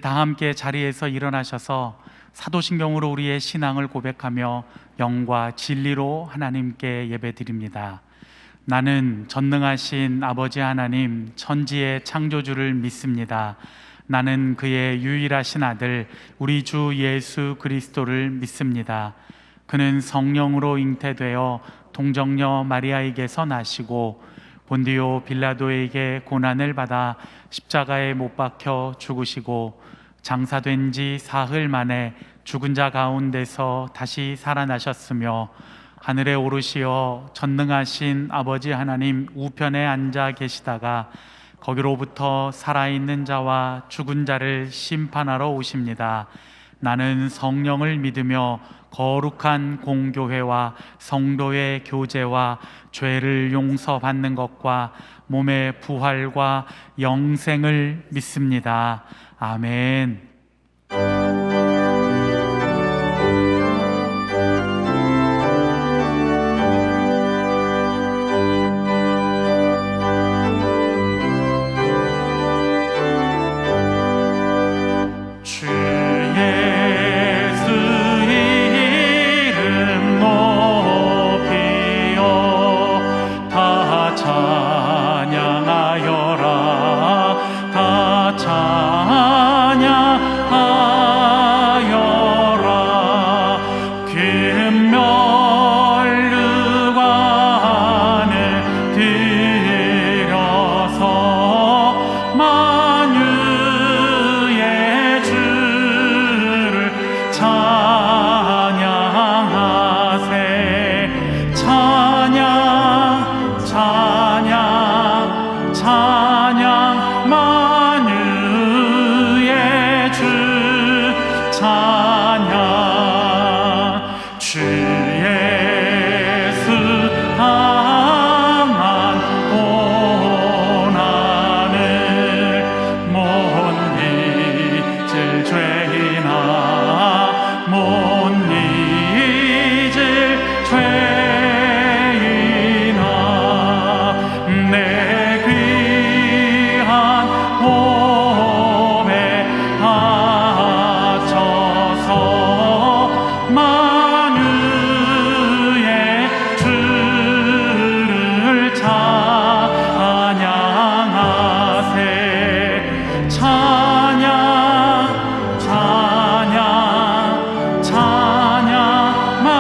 다 함께 자리에서 일어나셔서 사도신경으로 우리의 신앙을 고백하며 영과 진리로 하나님께 예배드립니다. 나는 전능하신 아버지 하나님 천지의 창조주를 믿습니다. 나는 그의 유일하신 아들 우리 주 예수 그리스도를 믿습니다. 그는 성령으로 잉태되어 동정녀 마리아에게서 나시고 본디오 빌라도에게 고난을 받아 십자가에 못 박혀 죽으시고 장사된 지 사흘 만에 죽은 자 가운데서 다시 살아나셨으며 하늘에 오르시어 전능하신 아버지 하나님 우편에 앉아 계시다가 거기로부터 살아있는 자와 죽은 자를 심판하러 오십니다. 나는 성령을 믿으며 거룩한 공교회와 성도의 교제와 죄를 용서받는 것과 몸의 부활과 영생을 믿습니다. 아멘. 찬양 찬양 찬양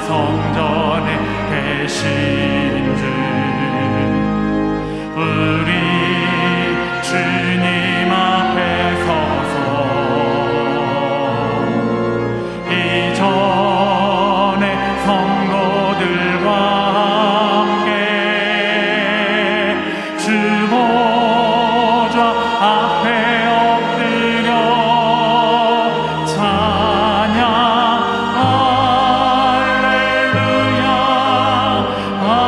성전에 계신 주 우리 주님 앞에 서서 이전의 성도들과 함께 주 보좌 앞에 엎드려 찬양 할렐루야 할렐루야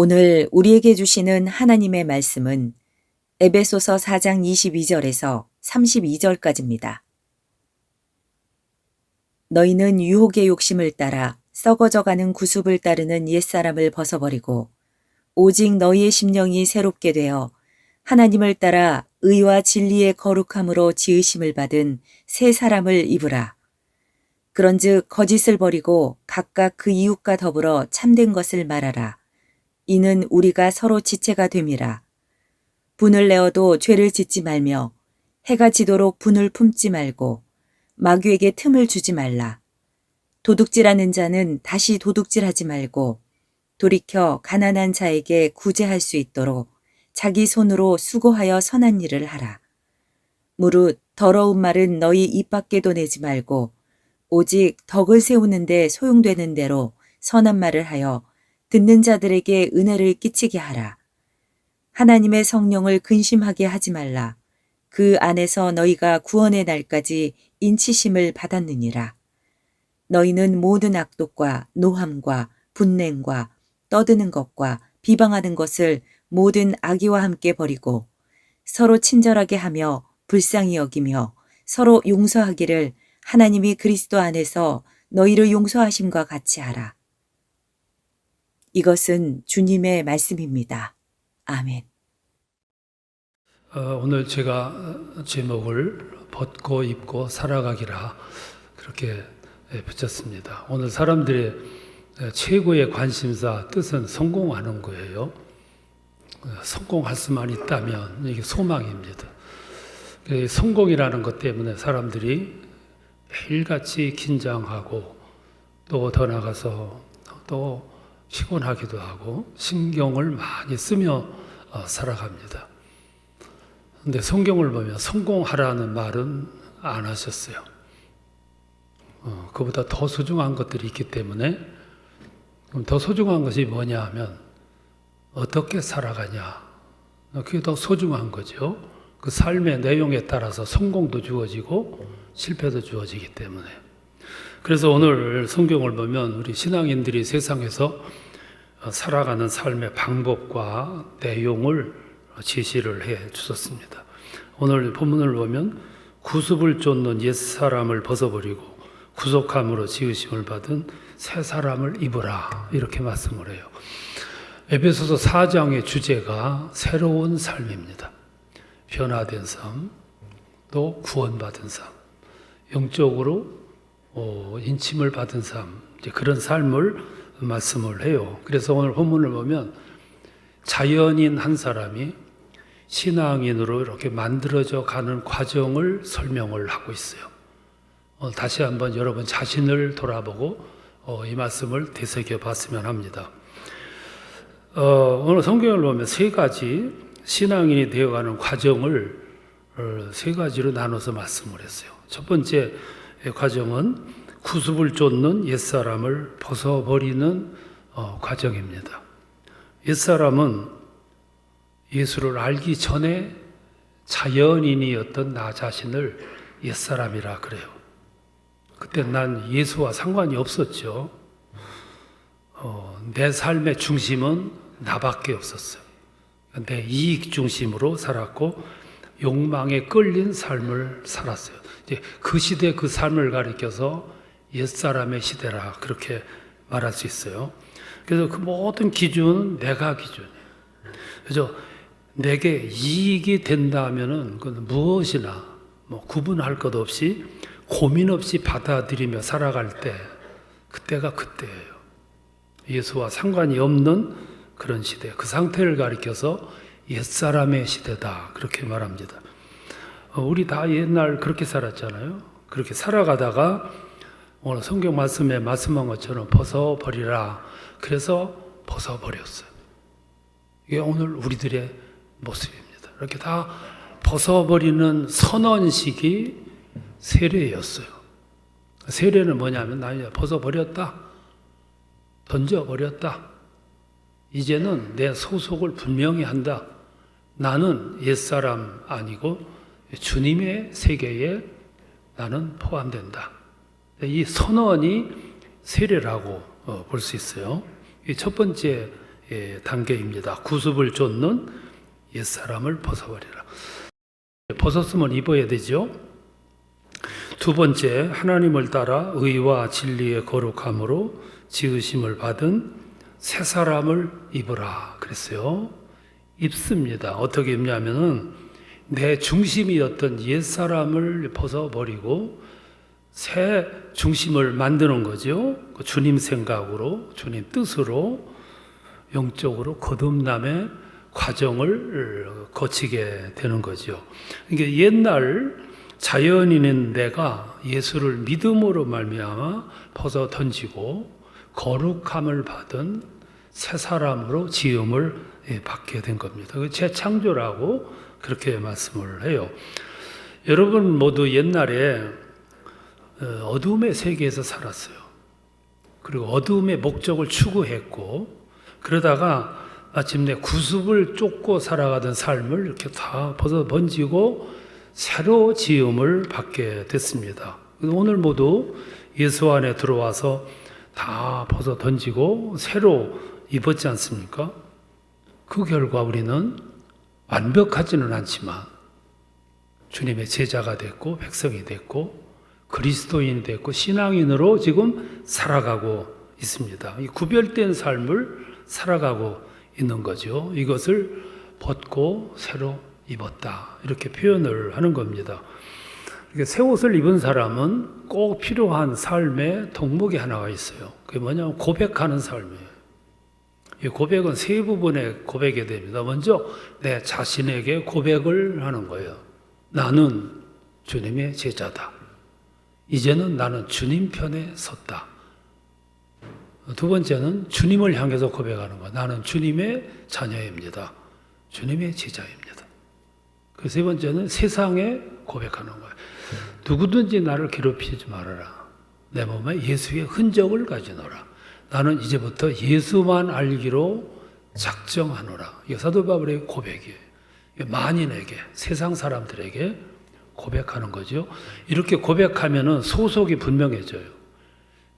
오늘 우리에게 주시는 하나님의 말씀은 에베소서 4장 22절에서 32절까지입니다. 너희는 유혹의 욕심을 따라 썩어져가는 구습을 따르는 옛사람을 벗어버리고 오직 너희의 심령이 새롭게 되어 하나님을 따라 의와 진리의 거룩함으로 지으심을 받은 새 사람을 입으라. 그런즉 거짓을 버리고 각각 그 이웃과 더불어 참된 것을 말하라. 이는 우리가 서로 지체가 됨이라. 분을 내어도 죄를 짓지 말며 해가 지도록 분을 품지 말고 마귀에게 틈을 주지 말라. 도둑질하는 자는 다시 도둑질하지 말고 돌이켜 가난한 자에게 구제할 수 있도록 자기 손으로 수고하여 선한 일을 하라. 무릇 더러운 말은 너희 입 밖에도 내지 말고 오직 덕을 세우는 데 소용되는 대로 선한 말을 하여 듣는 자들에게 은혜를 끼치게 하라. 하나님의 성령을 근심하게 하지 말라. 그 안에서 너희가 구원의 날까지 인치심을 받았느니라. 너희는 모든 악독과 노함과 분냉과 떠드는 것과 비방하는 것을 모든 악의와 함께 버리고 서로 친절하게 하며 불쌍히 여기며 서로 용서하기를 하나님이 그리스도 안에서 너희를 용서하심과 같이 하라. 이것은 주님의 말씀입니다. 아멘. 오늘 제가 제목을 벗고 입고 살아가기라 그렇게 붙였습니다. 오늘 사람들의 최고의 관심사 뜻은 성공하는 거예요. 성공할 수만 있다면 이게 소망입니다. 성공이라는 것 때문에 사람들이 매일같이 긴장하고 또 더 나가서 또 피곤하기도 하고 신경을 많이 쓰며 살아갑니다. 근데 성경을 보면 성공하라는 말은 안 하셨어요. 그보다 더 소중한 것들이 있기 때문에 그럼 더 소중한 것이 뭐냐 하면 어떻게 살아가냐. 그게 더 소중한 거죠. 그 삶의 내용에 따라서 성공도 주어지고 실패도 주어지기 때문에. 그래서 오늘 성경을 보면 우리 신앙인들이 세상에서 살아가는 삶의 방법과 내용을 제시를 해 주셨습니다. 오늘 본문을 보면 구습을 쫓는 옛사람을 벗어버리고 구속함으로 지으심을 받은 새 사람을 입으라 이렇게 말씀을 해요. 에베소서 4장의 주제가 새로운 삶입니다. 변화된 삶, 또 구원받은 삶, 영적으로 인침을 받은 삶, 그런 삶을 말씀을 해요. 그래서 오늘 본문을 보면 자연인 한 사람이 신앙인으로 이렇게 만들어져 가는 과정을 설명을 하고 있어요. 다시 한번 여러분 자신을 돌아보고 이 말씀을 되새겨 봤으면 합니다. 오늘 성경을 보면 세 가지 신앙인이 되어가는 과정을 세 가지로 나눠서 말씀을 했어요. 첫 번째 과정은 구습을 쫓는 옛사람을 벗어버리는 과정입니다. 옛사람은 예수를 알기 전에 자연인이었던 나 자신을 옛사람이라 그래요. 그때 난 예수와 상관이 없었죠. 내 삶의 중심은 나밖에 없었어요. 내 이익 중심으로 살았고 욕망에 끌린 삶을 살았어요. 이제 그 시대 그 삶을 가리켜서 옛사람의 시대라 그렇게 말할 수 있어요. 그래서 그 모든 기준은 내가 기준이에요. 그래서 내게 이익이 된다면은 그건 무엇이나 구분할 것 없이 고민 없이 받아들이며 살아갈 때 그때가 그때예요. 예수와 상관이 없는 그런 시대, 그 상태를 가리켜서 옛사람의 시대다 그렇게 말합니다. 우리 다 옛날 그렇게 살았잖아요. 그렇게 살아가다가 오늘 성경 말씀에 말씀한 것처럼 벗어버리라. 그래서 벗어버렸어요. 이게 오늘 우리들의 모습입니다. 이렇게 다 벗어버리는 선언식이 세례였어요. 세례는 뭐냐면 나 이제 벗어버렸다. 던져버렸다. 이제는 내 소속을 분명히 한다. 나는 옛사람 아니고 주님의 세계에 나는 포함된다. 이 선언이 세례라고 볼 수 있어요. 이 첫 번째 단계입니다. 구습을 좇는 옛사람을 벗어버리라. 벗었으면 입어야 되죠. 두 번째, 하나님을 따라 의와 진리의 거룩함으로 지으심을 받은 새 사람을 입으라 그랬어요. 입습니다. 어떻게 입냐면은 내 중심이었던 옛 사람을 벗어버리고 새 중심을 만드는 거죠. 주님 생각으로, 주님 뜻으로 영적으로 거듭남의 과정을 거치게 되는 거죠. 그러니까 옛날 자연인인 내가 예수를 믿음으로 말미암아 벗어 던지고 거룩함을 받은 새 사람으로 지음을 받게 된 겁니다. 재창조라고 그렇게 말씀을 해요. 여러분 모두 옛날에 어둠의 세계에서 살았어요. 그리고 어둠의 목적을 추구했고 그러다가 마침내 구습을 쫓고 살아가던 삶을 이렇게 다 벗어 번지고 새로 지음을 받게 됐습니다. 오늘 모두 예수 안에 들어와서 다 벗어 던지고 새로 입었지 않습니까? 그 결과 우리는 완벽하지는 않지만 주님의 제자가 됐고 백성이 됐고 그리스도인이 됐고 신앙인으로 지금 살아가고 있습니다. 이 구별된 삶을 살아가고 있는 거죠. 이것을 벗고 새로 입었다 이렇게 표현을 하는 겁니다. 새 옷을 입은 사람은 꼭 필요한 삶의 덕목이 하나가 있어요. 그게 뭐냐면 고백하는 삶이에요. 이 고백은 세 부분의 고백이 됩니다. 먼저 내 자신에게 고백을 하는 거예요. 나는 주님의 제자다. 이제는 나는 주님 편에 섰다. 두 번째는 주님을 향해서 고백하는 거예요. 나는 주님의 자녀입니다. 주님의 제자입니다. 그 세 번째는 세상에 고백하는 거예요. 누구든지 나를 괴롭히지 말아라. 내 몸에 예수의 흔적을 가지노라. 나는 이제부터 예수만 알기로 작정하노라. 이게 사도 바울의 고백이에요. 만인에게, 세상 사람들에게 고백하는 거죠. 이렇게 고백하면은 소속이 분명해져요.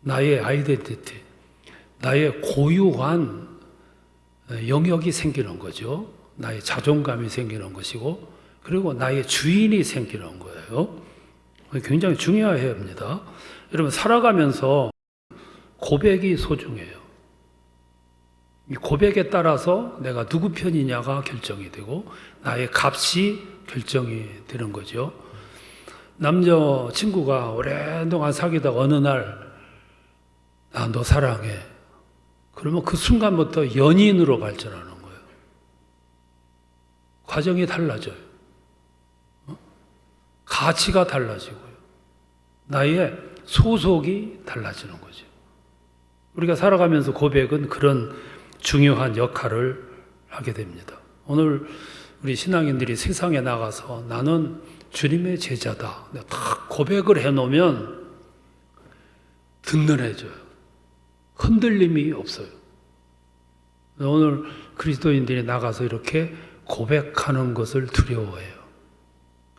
나의 아이덴티티, 나의 고유한 영역이 생기는 거죠. 나의 자존감이 생기는 것이고, 그리고 나의 주인이 생기는 거예요. 굉장히 중요해야 합니다. 여러분, 살아가면서 고백이 소중해요. 이 고백에 따라서 내가 누구 편이냐가 결정이 되고 나의 값이 결정이 되는 거죠. 남자 친구가 오랫동안 사귀다가 어느 날 나 너 사랑해. 그러면 그 순간부터 연인으로 발전하는 거예요. 과정이 달라져요. 가치가 달라지고요. 나의 소속이 달라지는 거죠. 우리가 살아가면서 고백은 그런 중요한 역할을 하게 됩니다. 오늘 우리 신앙인들이 세상에 나가서 나는 주님의 제자다. 딱 고백을 해놓으면 든든해져요. 흔들림이 없어요. 오늘 그리스도인들이 나가서 이렇게 고백하는 것을 두려워해요.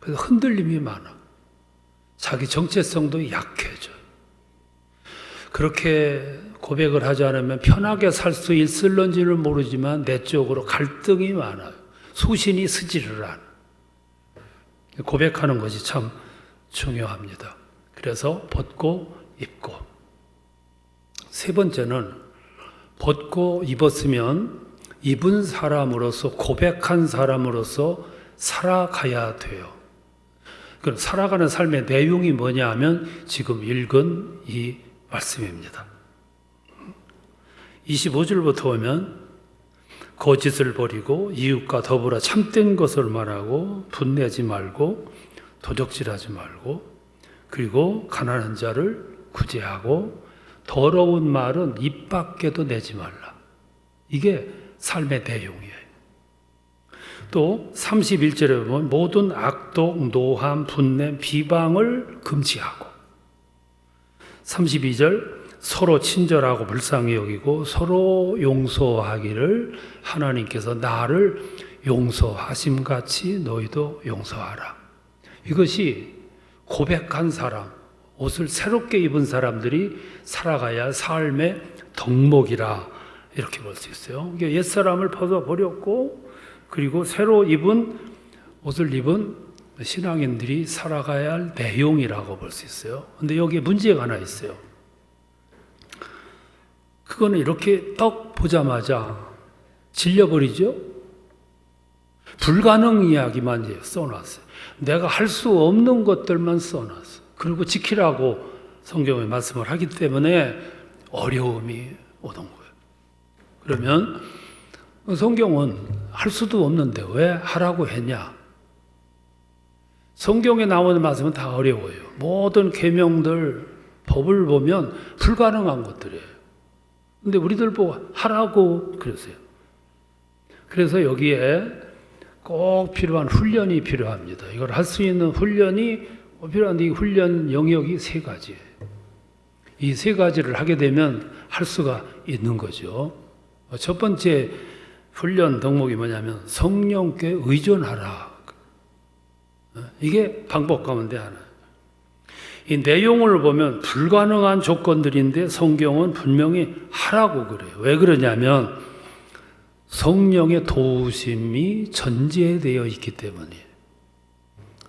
그래서 흔들림이 많아. 자기 정체성도 약해져요. 그렇게 고백을 하지 않으면 편하게 살 수 있을런지는 모르지만 내적으로 갈등이 많아요. 소신이 스지를 않아요. 고백하는 것이 참 중요합니다. 그래서 벗고 입고. 세 번째는 벗고 입었으면 입은 사람으로서 고백한 사람으로서 살아가야 돼요. 그럼 살아가는 삶의 내용이 뭐냐 하면 지금 읽은 이 말씀입니다. 25절부터 보면 거짓을 버리고 이웃과 더불어 참된 것을 말하고 분내지 말고 도적질하지 말고 그리고 가난한 자를 구제하고 더러운 말은 입 밖에도 내지 말라. 이게 삶의 내용이에요. 또 31절에 보면 모든 악독, 노함, 분냄, 비방을 금지하고 32절 서로 친절하고 불쌍히 여기고 서로 용서하기를 하나님께서 나를 용서하심같이 너희도 용서하라. 이것이 고백한 사람, 옷을 새롭게 입은 사람들이 살아가야 할 삶의 덕목이라 이렇게 볼 수 있어요. 그러니까 옛사람을 벗어버렸고 그리고 새로 입은 옷을 입은 신앙인들이 살아가야 할 내용이라고 볼 수 있어요. 근데 여기에 문제가 하나 있어요. 그거는 이렇게 딱 보자마자 질려버리죠? 불가능 이야기만 이제 써놨어요. 내가 할 수 없는 것들만 써놨어요. 그리고 지키라고 성경에 말씀을 하기 때문에 어려움이 오는 거예요. 그러면 성경은 할 수도 없는데 왜 하라고 했냐? 성경에 나오는 말씀은 다 어려워요. 모든 계명들, 법을 보면 불가능한 것들이에요. 근데 우리들 보고 하라고 그랬어요. 그래서 여기에 꼭 필요한 훈련이 필요합니다. 이걸 할 수 있는 훈련이 필요한데 이 훈련 영역이 세 가지예요. 이 세 가지를 하게 되면 할 수가 있는 거죠. 첫 번째 훈련 덕목이 뭐냐면 성령께 의존하라. 이게 방법 가운데 하나. 이 내용을 보면 불가능한 조건들인데 성경은 분명히 하라고 그래요. 왜 그러냐면 성령의 도우심이 전제되어 있기 때문이에요.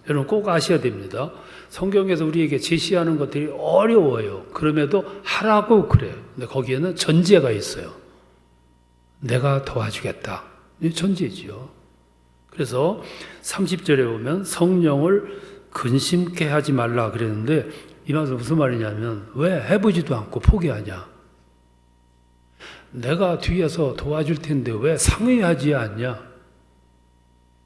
여러분 꼭 아셔야 됩니다. 성경에서 우리에게 제시하는 것들이 어려워요. 그럼에도 하라고 그래요. 근데 거기에는 전제가 있어요. 내가 도와주겠다. 이 전제지요. 그래서 30절에 보면 성령을 근심케 하지 말라 그랬는데 이 말은 무슨 말이냐면 왜 해보지도 않고 포기하냐? 내가 뒤에서 도와줄 텐데 왜 상의하지 않냐?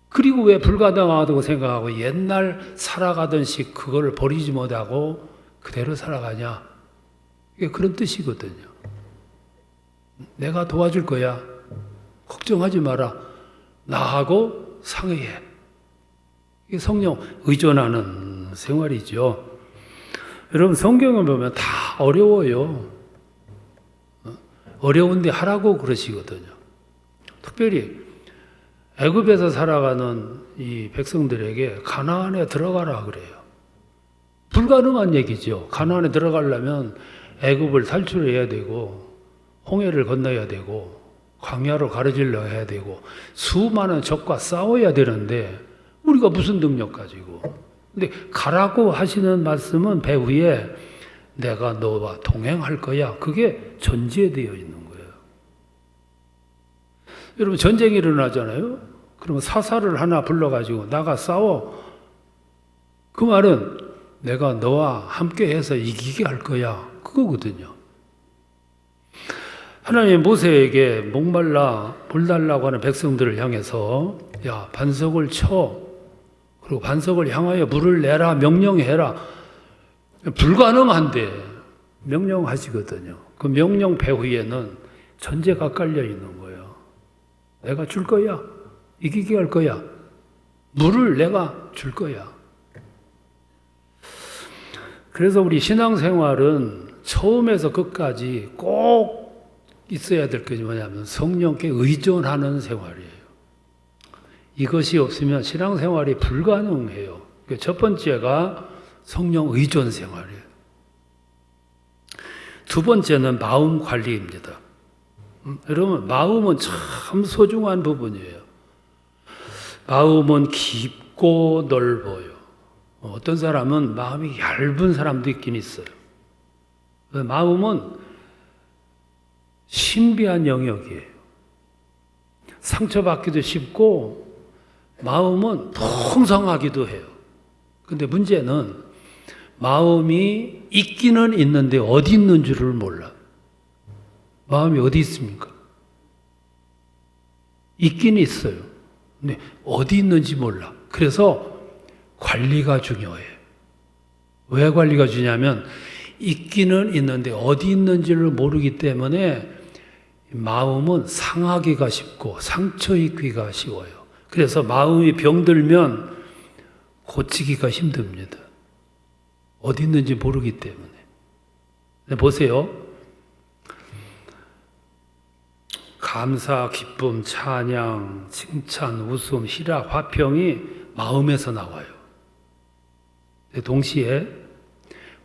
그리고 왜 불가능하다고 생각하고 옛날 살아가던 식 그걸 버리지 못하고 그대로 살아가냐? 이게 그런 뜻이거든요. 내가 도와줄 거야. 걱정하지 마라. 나하고 상의해. 이게 성령 의존하는 생활이죠. 여러분 성경을 보면 다 어려워요. 어려운데 하라고 그러시거든요. 특별히 애굽에서 살아가는 이 백성들에게 가나안에 들어가라 그래요. 불가능한 얘기죠. 가나안에 들어가려면 애굽을 탈출해야 되고 홍해를 건너야 되고 광야로 가르질러 해야 되고 수많은 적과 싸워야 되는데 우리가 무슨 능력 가지고. 근데 가라고 하시는 말씀은 배후에 내가 너와 동행할 거야. 그게 전제되어 있는 거예요. 여러분 전쟁이 일어나잖아요. 그러면 사사를 하나 불러가지고 나가 싸워. 그 말은 내가 너와 함께 해서 이기게 할 거야. 그거거든요. 하나님이 모세에게 목말라 물 달라고 하는 백성들을 향해서 야 반석을 쳐. 그리고 반석을 향하여 물을 내라 명령해라. 불가능한데 명령하시거든요. 그 명령 배후에는 전제가 깔려 있는 거예요. 내가 줄 거야. 이기게 할 거야. 물을 내가 줄 거야. 그래서 우리 신앙생활은 처음에서 끝까지 꼭 있어야 될 것이 뭐냐면 성령께 의존하는 생활이에요. 이것이 없으면 신앙생활이 불가능해요. 첫 번째가 성령 의존 생활이에요. 두 번째는 마음 관리입니다. 여러분 마음은 참 소중한 부분이에요. 마음은 깊고 넓어요. 어떤 사람은 마음이 얇은 사람도 있긴 있어요. 마음은 신비한 영역이에요. 상처받기도 쉽고 마음은 풍성하기도 해요. 근데 문제는 마음이 있기는 있는데 어디 있는 줄을 몰라. 마음이 어디 있습니까? 있긴 있어요. 근데 어디 있는지 몰라. 그래서 관리가 중요해요. 왜 관리가 중요하면 있기는 있는데 어디 있는지를 모르기 때문에 마음은 상하기가 쉽고 상처 입기가 쉬워요. 그래서 마음이 병들면 고치기가 힘듭니다. 어디 있는지 모르기 때문에. 보세요. 감사, 기쁨, 찬양, 칭찬, 웃음, 희락, 화평이 마음에서 나와요. 동시에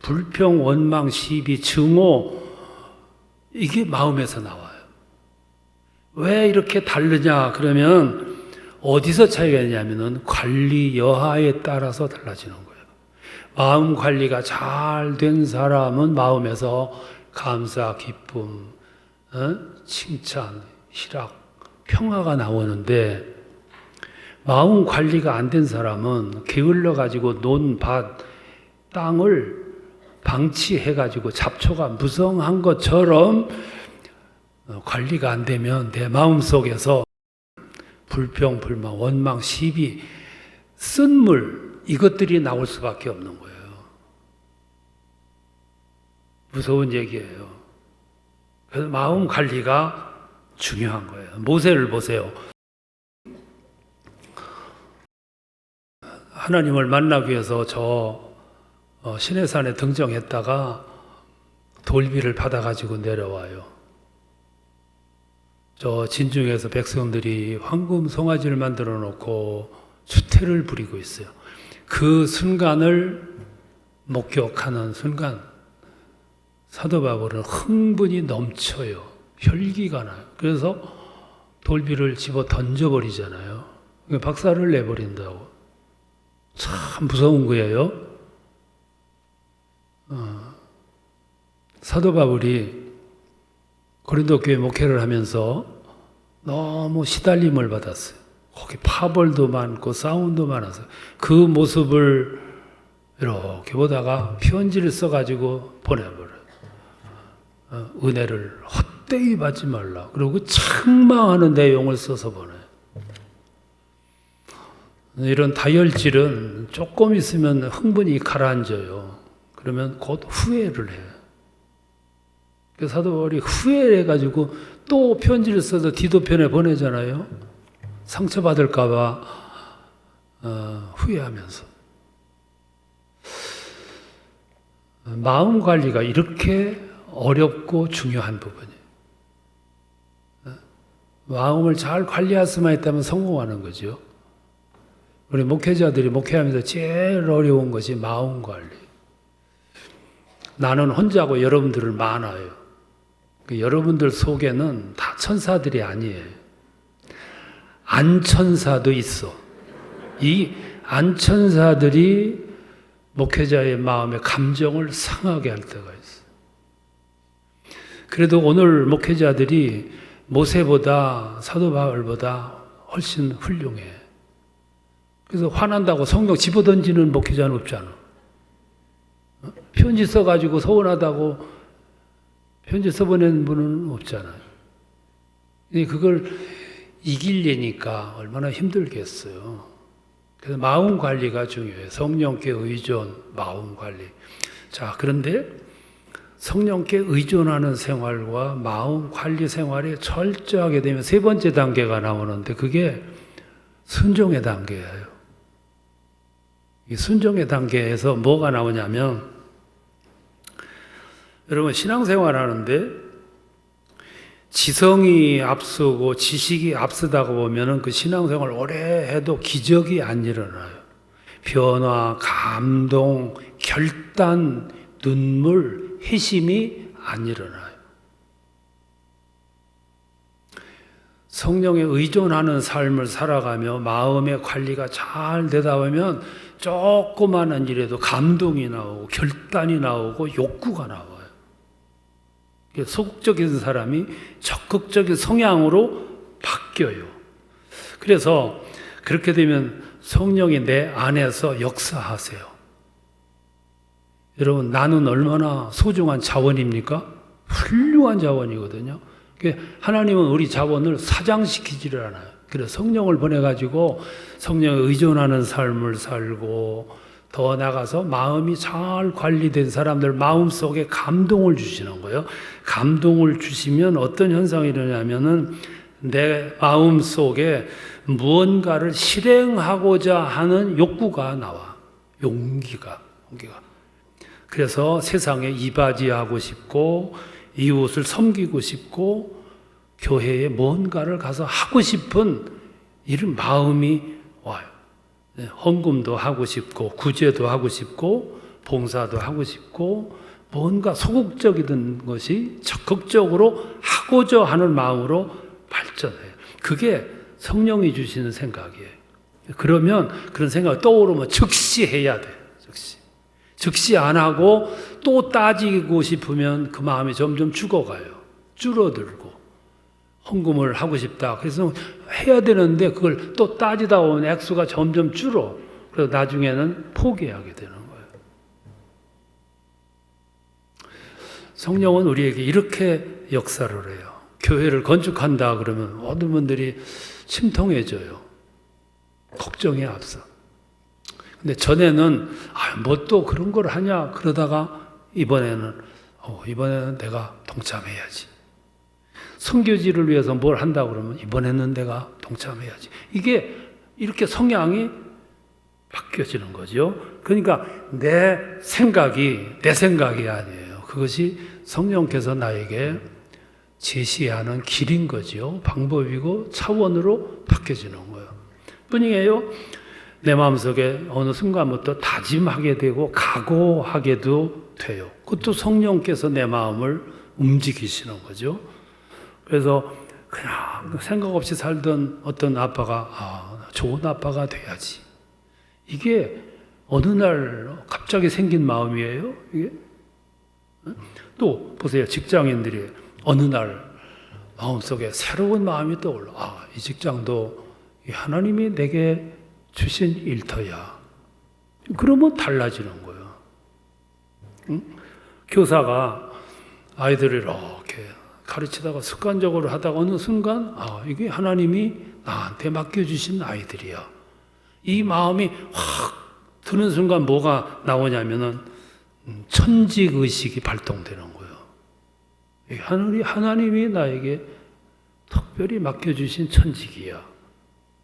불평, 원망, 시비, 증오 이게 마음에서 나와요. 왜 이렇게 다르냐? 그러면 어디서 차이가 있냐면은 관리 여하에 따라서 달라지는 거예요. 마음 관리가 잘 된 사람은 마음에서 감사, 기쁨, 칭찬, 희락, 평화가 나오는데 마음 관리가 안 된 사람은 게을러 가지고 논, 밭, 땅을 방치해 가지고 잡초가 무성한 것처럼 관리가 안 되면 내 마음 속에서 불평, 불만, 원망, 시비, 쓴물 이것들이 나올 수밖에 없는 거예요. 무서운 얘기예요. 그래서 마음 관리가 중요한 거예요. 모세를 보세요. 하나님을 만나기 위해서 저 시내산에 등정했다가 돌비를 받아가지고 내려와요. 저 진중에서 백성들이 황금 송아지를 만들어 놓고 추태를 부리고 있어요. 그 순간을 목격하는 순간 사도 바울은 흥분이 넘쳐요. 혈기가 나요. 그래서 돌비를 집어 던져버리잖아요. 박살을 내버린다고. 참 무서운 거예요. 사도 바울이 고린도 교회 목회를 하면서 너무 시달림을 받았어요. 거기 파벌도 많고 싸움도 많았어요. 그 모습을 이렇게 보다가 편지를 써가지고 보내버려요. 은혜를 헛되이 받지 말라. 그리고 책망하는 내용을 써서 보내요. 이런 다혈질은 조금 있으면 흥분이 가라앉아요. 그러면 곧 후회를 해요. 그래서 사도 바울이 후회를 해가지고 또 편지를 써서 디도편에 보내잖아요. 상처받을까봐 후회하면서. 마음 관리가 이렇게 어렵고 중요한 부분이에요. 마음을 잘 관리할 수만 있다면 성공하는 거죠. 우리 목회자들이 목회하면서 제일 어려운 것이 마음 관리. 나는 혼자고 여러분들은 많아요. 여러분들 속에는 다 천사들이 아니에요. 안천사도 있어. 이 안천사들이 목회자의 마음의 감정을 상하게 할 때가 있어요. 그래도 오늘 목회자들이 모세보다 사도 바울보다 훨씬 훌륭해. 그래서 화난다고 성경 집어던지는 목회자는 없잖아. 편지 써가지고 서운하다고 편지 써보낸 분은 없잖아요. 그걸 이기려니까 얼마나 힘들겠어요. 그래서 마음 관리가 중요해요. 성령께 의존, 마음 관리. 자, 그런데 성령께 의존하는 생활과 마음 관리 생활에 철저하게 되면 세 번째 단계가 나오는데 그게 순종의 단계예요. 이 순종의 단계에서 뭐가 나오냐면 여러분 신앙생활 하는데 지성이 앞서고 지식이 앞서다가 보면은 그 신앙생활 오래 해도 기적이 안 일어나요. 변화, 감동, 결단, 눈물, 회심이 안 일어나요. 성령에 의존하는 삶을 살아가며 마음의 관리가 잘 되다 보면 조그마한 일에도 감동이 나오고 결단이 나오고 욕구가 나와요. 소극적인 사람이 적극적인 성향으로 바뀌어요. 그래서 그렇게 되면 성령이 내 안에서 역사하세요. 여러분, 나는 얼마나 소중한 자원입니까? 훌륭한 자원이거든요. 하나님은 우리 자원을 사장시키지를 않아요. 그래서 성령을 보내가지고 성령에 의존하는 삶을 살고 더 나가서 마음이 잘 관리된 사람들 마음속에 감동을 주시는 거예요. 감동을 주시면 어떤 현상이 일어나냐면은 내 마음속에 무언가를 실행하고자 하는 욕구가 나와. 용기가. 그래서 세상에 이바지하고 싶고 이웃을 섬기고 싶고 교회에 뭔가를 가서 하고 싶은 이런 마음이 와요. 헌금도 하고 싶고 구제도 하고 싶고 봉사도 하고 싶고 뭔가 소극적이던 것이 적극적으로 하고자 하는 마음으로 발전해요. 그게 성령이 주시는 생각이에요. 그러면 그런 생각이 떠오르면 즉시 해야 돼요. 즉시 안 하고 또 따지고 싶으면 그 마음이 점점 죽어가요. 줄어들고 헌금을 하고 싶다. 그래서 해야 되는데 그걸 또 따지다 보면 액수가 점점 줄어. 그래서 나중에는 포기하게 되는 거예요. 성령은 우리에게 이렇게 역사를 해요. 교회를 건축한다 그러면 모든 분들이 침통해져요. 걱정에 앞서. 근데 전에는 뭐 또 그런 걸 하냐 그러다가 이번에는 내가 동참해야지. 선교지를 위해서 뭘 한다 그러면 이번에는 내가 동참해야지. 이게 이렇게 성향이 바뀌어지는 거죠. 그러니까 내 생각이 아니에요. 그것이 성령께서 나에게 제시하는 길인 거죠. 방법이고 차원으로 바뀌어지는 거예요. 뿐이에요. 내 마음속에 어느 순간부터 다짐하게 되고 각오하게도 돼요. 그것도 성령께서 내 마음을 움직이시는 거죠. 그래서 그냥 생각 없이 살던 어떤 아빠가 좋은 아빠가 돼야지. 이게 어느 날 갑자기 생긴 마음이에요. 이게 또 보세요. 직장인들이 어느 날 마음속에 새로운 마음이 떠올라. 이 직장도 하나님이 내게 주신 일터야. 그러면 달라지는 거예요. 응? 교사가 아이들을 이렇게 가르치다가 습관적으로 하다가 어느 순간 이게 하나님이 나한테 맡겨주신 아이들이야. 이 마음이 확 드는 순간 뭐가 나오냐면은 천직의식이 발동되는 거예요. 하나님이 나에게 특별히 맡겨주신 천직이야.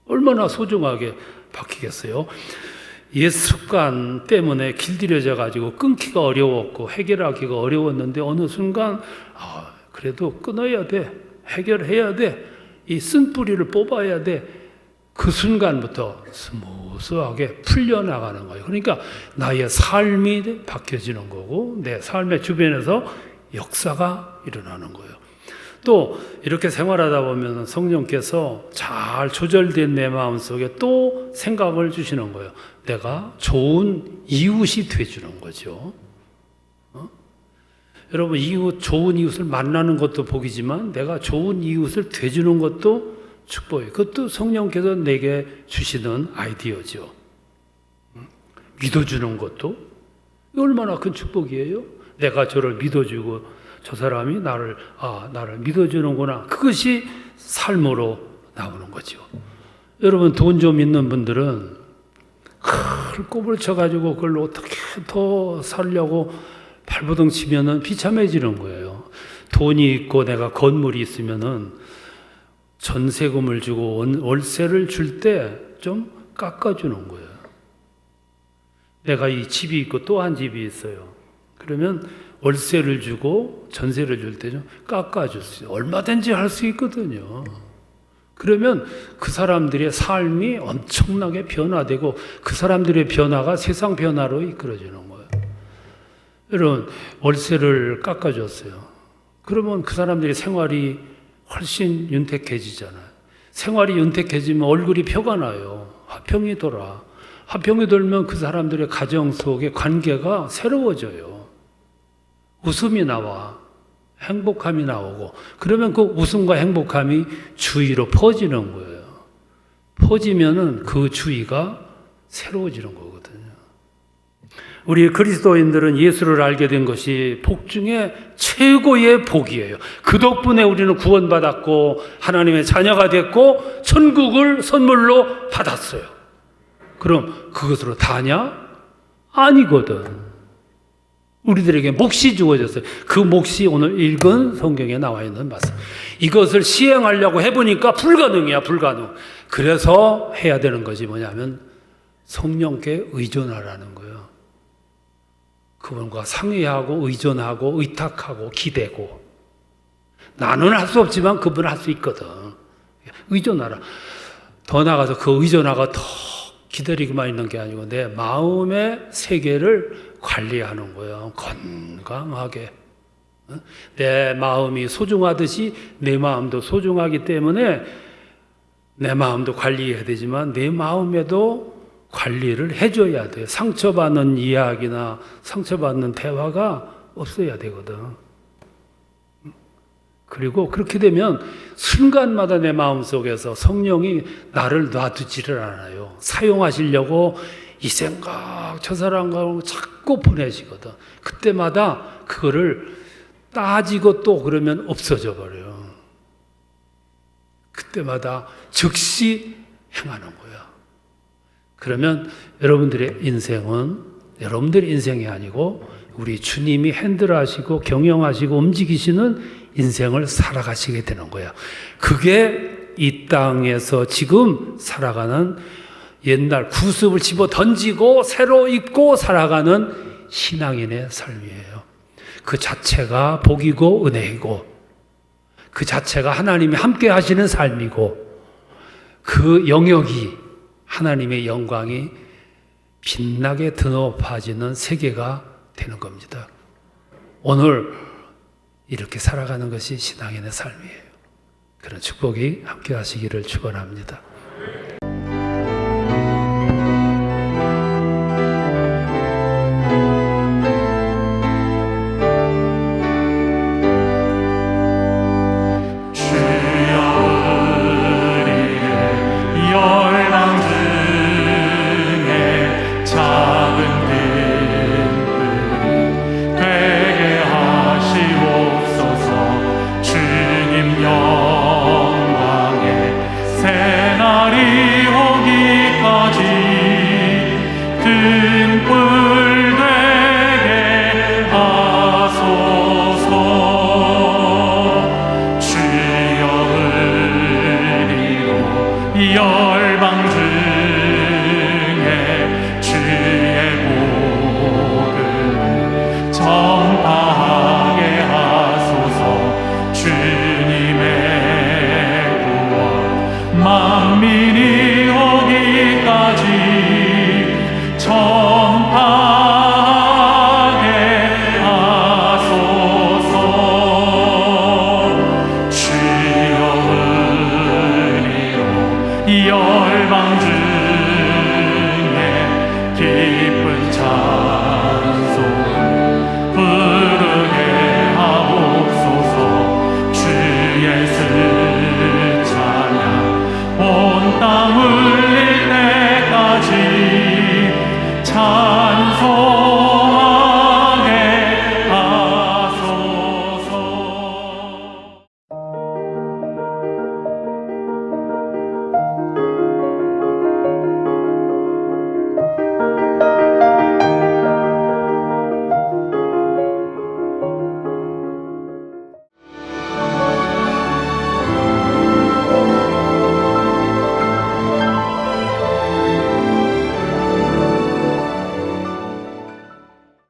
얼마나 소중하게 바뀌겠어요? 옛 습관 때문에 길들여져 가지고 끊기가 어려웠고 해결하기가 어려웠는데 어느 순간 그래도 끊어야 돼. 해결해야 돼. 이 쓴뿌리를 뽑아야 돼. 그 순간부터 스무스하게 풀려나가는 거예요. 그러니까 나의 삶이 바뀌어지는 거고 내 삶의 주변에서 역사가 일어나는 거예요. 또 이렇게 생활하다 보면 성령께서 잘 조절된 내 마음속에 또 생각을 주시는 거예요. 내가 좋은 이웃이 되주는 거죠. 여러분 좋은 이웃을 만나는 것도 복이지만 내가 좋은 이웃을 되주는 것도 축복이에요. 그것도 성령께서 내게 주시는 아이디어죠. 믿어주는 것도 얼마나 큰 축복이에요. 내가 저를 믿어주고 저 사람이 나를 믿어주는구나. 그것이 삶으로 나오는 거죠. 여러분 돈 좀 있는 분들은 큰 꼽을 쳐가지고 그걸 어떻게 더 살려고 발버둥 치면은 비참해지는 거예요. 돈이 있고 내가 건물이 있으면은 전세금을 주고 월세를 줄 때 좀 깎아주는 거예요. 내가 이 집이 있고 또 한 집이 있어요. 그러면 월세를 주고 전세를 줄 때 좀 깎아줬어요. 얼마든지 할 수 있거든요. 그러면 그 사람들의 삶이 엄청나게 변화되고 그 사람들의 변화가 세상 변화로 이끌어지는 거예요. 여러분 월세를 깎아줬어요. 그러면 그 사람들의 생활이 훨씬 윤택해지잖아요. 생활이 윤택해지면 얼굴이 표가 나요. 화평이 돌아. 화평이 돌면 그 사람들의 가정 속의 관계가 새로워져요. 웃음이 나와. 행복함이 나오고 그러면 그 웃음과 행복함이 주위로 퍼지는 거예요. 퍼지면은 그 주위가 새로워지는 거거든요. 우리 그리스도인들은 예수를 알게 된 것이 복 중에 최고의 복이에요. 그 덕분에 우리는 구원받았고 하나님의 자녀가 됐고 천국을 선물로 받았어요. 그럼 그것으로 다냐? 아니거든. 우리들에게 몫이 주어졌어요. 그 몫이 오늘 읽은 성경에 나와 있는 말씀. 이것을 시행하려고 해보니까 불가능이야, 불가능. 그래서 해야 되는 것이 뭐냐면 성령께 의존하라는 거예요. 그분과 상의하고 의존하고 의탁하고 기대고. 나는 할 수 없지만 그분은 할 수 있거든. 의존하라. 더 나아가서 그 의존하고 더 기다리기만 있는 게 아니고 내 마음의 세계를 관리하는 거예요. 건강하게. 내 마음이 소중하듯이 내 마음도 소중하기 때문에 내 마음도 관리해야 되지만 내 마음에도 관리를 해줘야 돼요. 상처받는 이야기나 상처받는 대화가 없어야 되거든. 그리고 그렇게 되면 순간마다 내 마음속에서 성령이 나를 놔두지를 않아요. 사용하시려고 이 생각 저 사람과 자꾸 보내시거든. 그때마다 그거를 따지고 또 그러면 없어져 버려요. 그때마다 즉시 행하는 거야. 그러면 여러분들의 인생은 여러분들의 인생이 아니고 우리 주님이 핸들하시고 경영하시고 움직이시는 인생을 살아가시게 되는 거야. 그게 이 땅에서 지금 살아가는 옛날 구습을 집어 던지고 새로 입고 살아가는 신앙인의 삶이에요. 그 자체가 복이고 은혜이고 그 자체가 하나님이 함께 하시는 삶이고 그 영역이 하나님의 영광이 빛나게 드높아지는 세계가 되는 겁니다. 오늘 이렇게 살아가는 것이 신앙인의 삶이에요. 그런 축복이 함께 하시기를 축원합니다.